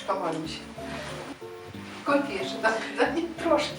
Помолимся. Скільки ще там питання? Трошки.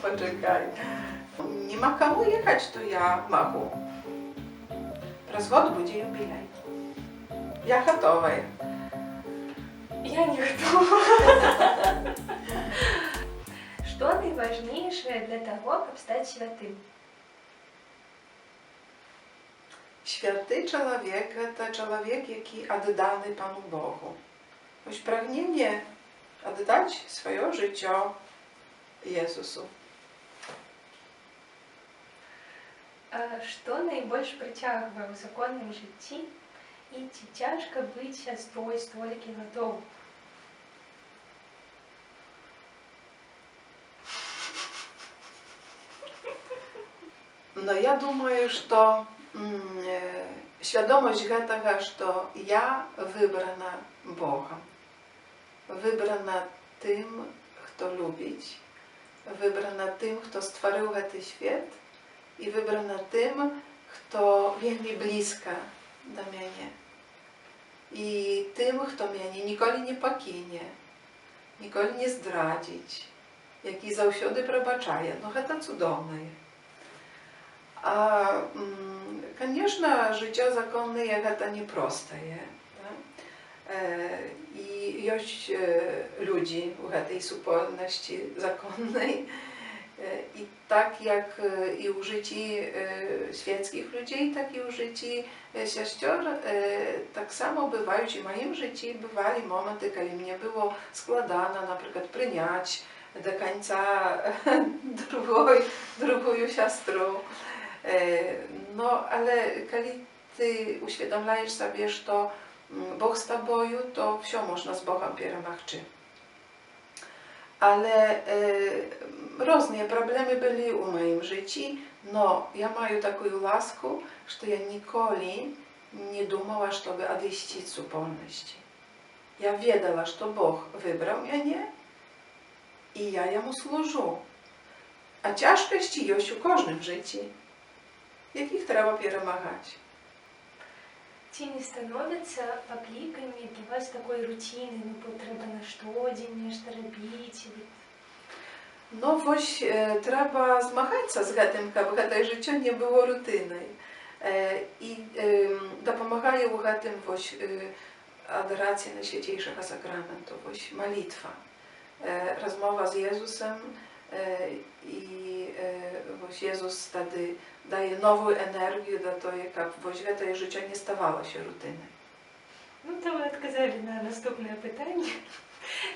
Почекай. Нема кому їхати, то я можу. Раз год буде юбілей. Я готова. Я не готова. Что наиважнейшее для того, чтобы стать святым? Święty człowiek to człowiek, jaki oddany Panu Bogu. Ось pragnienie oddać swoje życie Jezusu. А что наибольше притягивает в законном житті и тяжко быть отстой столики готов? Но я думаю, что świadomość tego, że ja wybrana Bogiem, wybrana tym, kto lubić, wybrana tym, kto stworzył ten świat i wybrana tym, kto jest bliska do mnie i tym, kto mnie nigdy nie pokinie, nigdy nie zdradzić, jaki zawsze przebaczaje. No to cudowne. A конечно, życie zakonne jest nieproste. I jest ludzi w tej wspólności zakonnej. I tak jak i u życi świeckich ludzi, tak i u życi siostr, tak samo bywają i w moim życiu bywali momenty, kiedy mnie było składane na przykład przyjąć do końca drugą siostrę. No, ale kiedy ty uświadamiasz sobie, że Bóg z tobą, to wszystko można z Bogiem перемогти. Ale różne problemy były u moim życiu, no ja mam taką łaskę, że ja nigdy nie думала, żeby odejść z zupełności. Ja wiedziała, że Bóg wybrał mnie i ja Jemu służę. A ciężkości jest u każdym w życiu, jakich trzeba перемагać. Ці не становяться покликами для вас такой рутины, ну потрібно на щодень нечто робити. No właśnie, trzeba zmagać się z tym, aby to życie nie było rutyną. I dopomagają w tym właśnie adoracja Najświętszego Sakramentu, właśnie modlitwa, rozmowa z Jezusem i właśnie Jezus wtedy daje nową energię do tego, aby to życie nie stawało się rutyną. Ну, то ви відказали на наступне питання.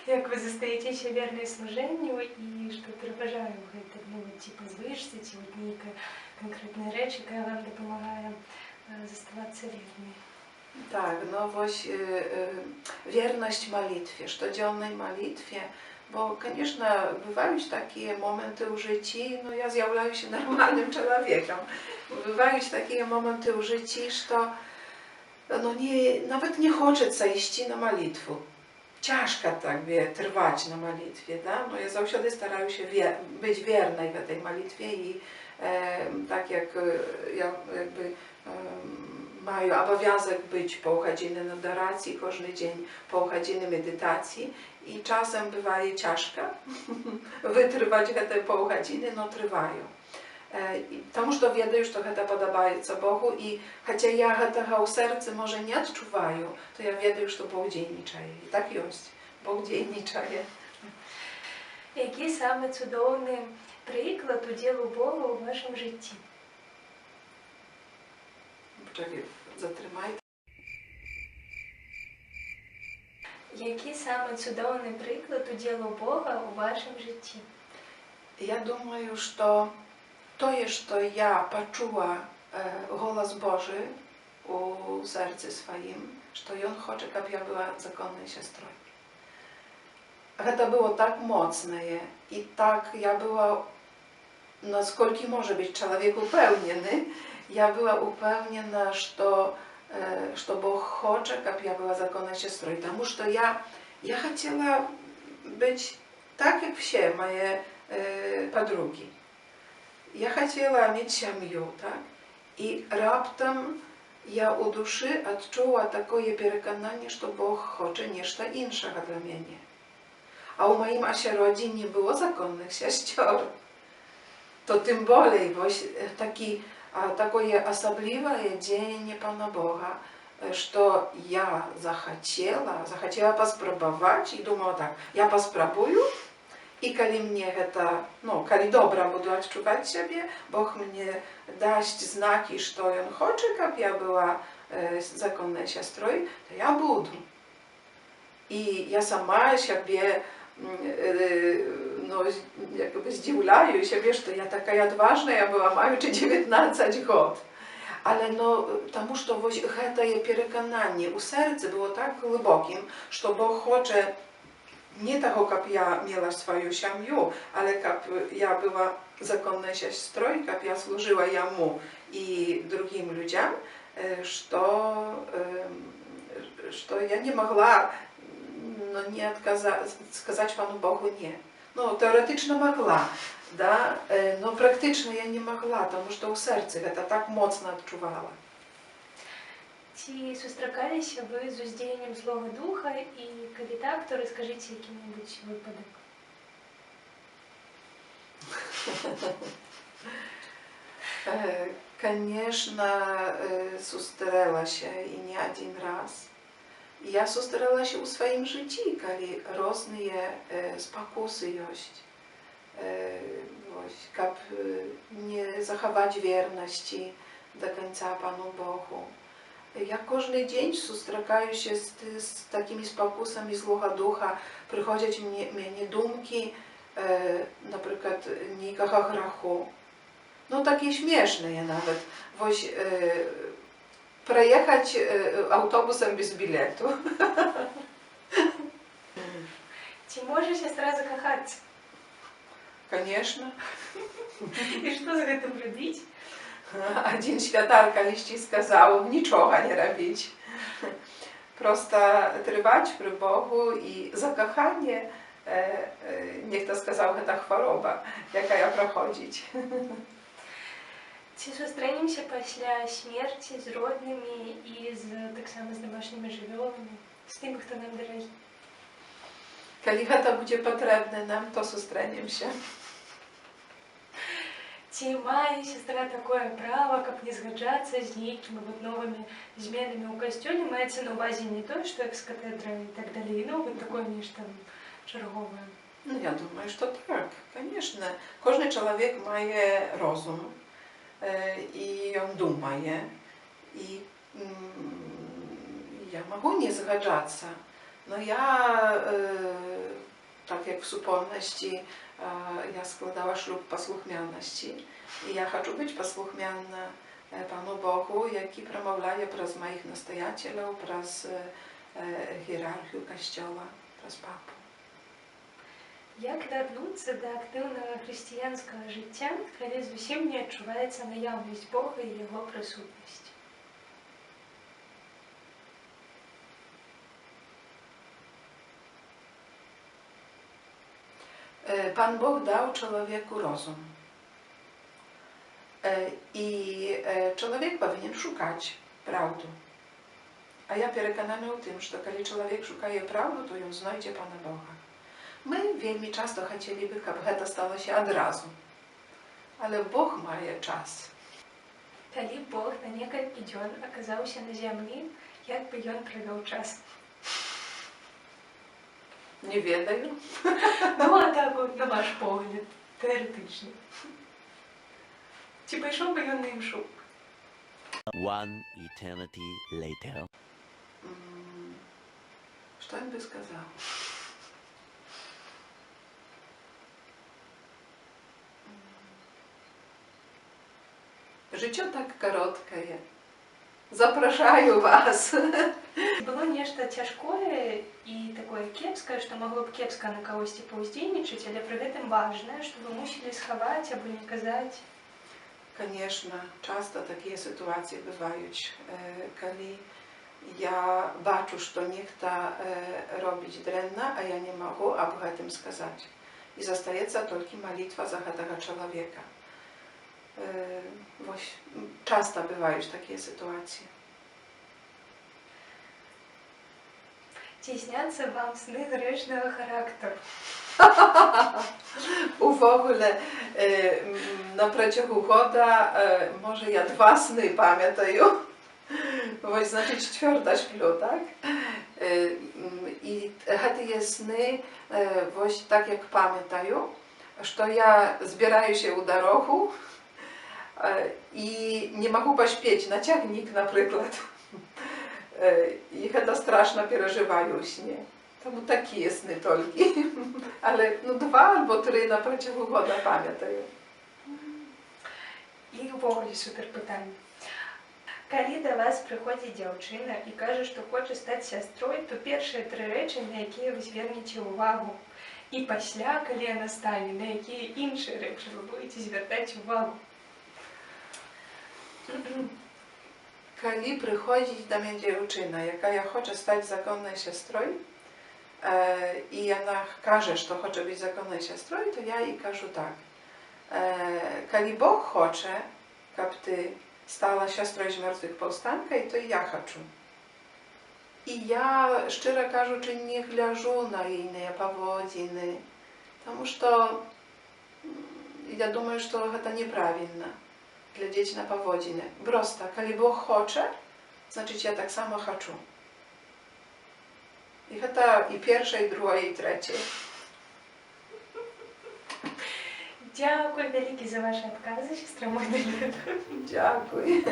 Як ви зостаєтеся вірною служенню і що переважає в гэтым, ну, типу, звичці, ці от нейка конкретна реч, яка вам допомагає заставатися вірною? Tak, no właśnie wierność modlitwie, codziennej modlitwie, bo, конечно, bywają takie momenty w życiu, no ja zjawiam się normalnym człowiekiem, bywają takie momenty w życiu, że no nawet nie chce iść na modlitwę. Ciężko tak trwać na modlitwie, da? No ja zawsze staraję się być wiernej w tej modlitwie i tak jak ja jakby mają obowiązek być pół godziny adoracji każdy dzień, pół godziny medytacji i czasem bywa ciężko wytrwać te pół godziny, no trwają. Потому что ведаю, что это подобается Богу, и хотя я этого у сердца może nie odczuwаю, to ja ведаю, что Бог dzienniczає. I tak jest. Бог dzienniczає. Який саме цудовний приклад уділу Бога у вашому житті? Poczekaj, zatrzymaj. Який саме цудовний приклад уділу Бога у вашому житті? Ja думаю, что to, что я почуła голос Boży u sercu swoim, że On chce, aby ja była zakonną siostrą. To było tak mocne i tak ja była, naskолько może być człowiek upewniony, ja była upewniona, że Bóg chce, aby ja była zakonną siostrą. Потому что ja chciała być tak jak wszystkie moje podrugi. Ja chciała mieć семью, tak? I raptem я у душі відчула таке переконання, що Бог хоче нечто іншого для мене. А у moim ośrodzie nie było zakonnych siostr, to tym bardziej takie osobliwe dzień Pana Boga, że ja захотела поспробовать i думала tak, ja pospróbuję i kiedy mnie to, no, kiedy dobra budu odczuwać siebie, Bóg mnie daść znaki, że On chce, aby ja była zakonną siostrą, to ja budu. I ja sama siebie no, jakby zdziwiłam siebie, że ja taka odważna, ja była mająca 19 lat. Ale no, тому що це переконання у серці було так глибоким, що Бог хоче не того, щоб я мала свою сім'ю, але щоб я була законною сестрою, щоб я служила йому і другим людям, що я не могла no, nie сказать Panu Bogu nie. No, teoretycznie mogła, да? No praktycznie ja nie mogła, потому что у серця это так mocno odczuwała. Ці сустракаліся ви з уздзеяннем Злого Духа, і калі так, то розкажіть який-небудь випадок. Конечно, зустрілася і не один раз. Ja sustarała się u swoim życiu, kiedy różne spokusy jest, żeby nie zachować wierności do końca Panu Bogu. Ja każdy dzień sustarаю się z takimi spokusami Złego Ducha, przychodzą mnie dumki, na przykład nikogo grzechu. No takie śmieszne nawet. Проехать автобусом без билету. Чи може сестра закохатися? Конечно. І що з гэтым робити? Один światar kiedyś сказал, нічого не робити. Просто тривати при Богу і закохання, ніхто сказав, це хвороба, яка проходить. Ці сустрэнемся пасля смерці з роднымі і так само з домашнімі жывёламі, з тым, хто нам дарагі. Калі гэта будзе патрэбна нам, то сустрэнемся. Ці мае сестра такое права, каб не згаджацца з нейкімі новымі зменамі ў касцёле, маецца на ўвазе не тое, што экс-катедра і так далей, ну, такое нешта чарговае. Ну, я думаю, што так, конечно. Кожны чалавек мае розум. I on думає, і я можу не згадатися, але я, так як в супольності, я складала шлюб послухмяності, і я хочу бути послухмянна Panu Bogu, який промовляє przez моїх настоятелів, przez ієрархію Kościoła, przez папу. Як вярнуцца да актыўнага хрысціянскага жыцця, калі зусім не адчуваецца наяўнасць Бога і яго прысутнасць? Pan Bóg dał człowieku rozum. I człowiek powinien szukać prawdy. A ja przekonana o tym, że kiedy człowiek szukaje prawdy, to ją znajdzie Pana Boga. My veľmi často chcieliby, aby to stało się od razu. Ale Bóg ma czas. Калі Бог на некалькі дзён аказаўся на зямлі, як бы ён правёў час? Не ведаю. Ну, а так от, на ваш погляд, теоретично. Ці пайшоў бы ён на імшу? One eternity later. Что он бы сказал? Życie tak krótkie. Zapraszаю вас. Было нешта цяжкое і такое кепскае, што магло б кепска на кагосьці паўздзейнічаць, але пры гэтым важнае, што вы мусілі схаваць або не казаць. Конечно, часто такие ситуации бывают, когда я бачу, что некто робить дрянно, а я не могу об этом сказать. И остается только молитва за этого человека. Часто бывают такие ситуации. Ці сняться вам сни грешного характеру? Увогуле, на протягу года, може я 2 сни пам'ятаю. Ось, значить, 4 сплю, так? І ті сни, ось так як пам'ятаю, що я збираюся у дорогу і не можу поспіти на тягник, наприклад. І це страшно переживаю у сні. Тому такі сни тільки. Але 2 або 3 на протягу года пам'ятаю. І ввогуле супер питання. Коли до вас приходить дівчина і каже, що хоче стати сестрою, то перші 3 речі, на які ви звернете увагу. І після, коли вона стане, на які інші речі ви будете звертати увагу. Коли приходить до мене дівчина, яка хоче стати законною сестрою, і вона каже, що хоче бути законною сестрою, то я їй кажу так. Коли Бог хоче, щоб ти стала сестрою з мертвих повстанкою, то і я хочу. І я, щиро кажучи, не гляжу на її поводини, тому що я думаю, що це неправильно глядеть на поводины. Просто, коли Бог хоче, значить я так само хочу. І це і перше, і друге, і третє. Дякую велике за ваші відкази, сестра Магдалена. Дякую.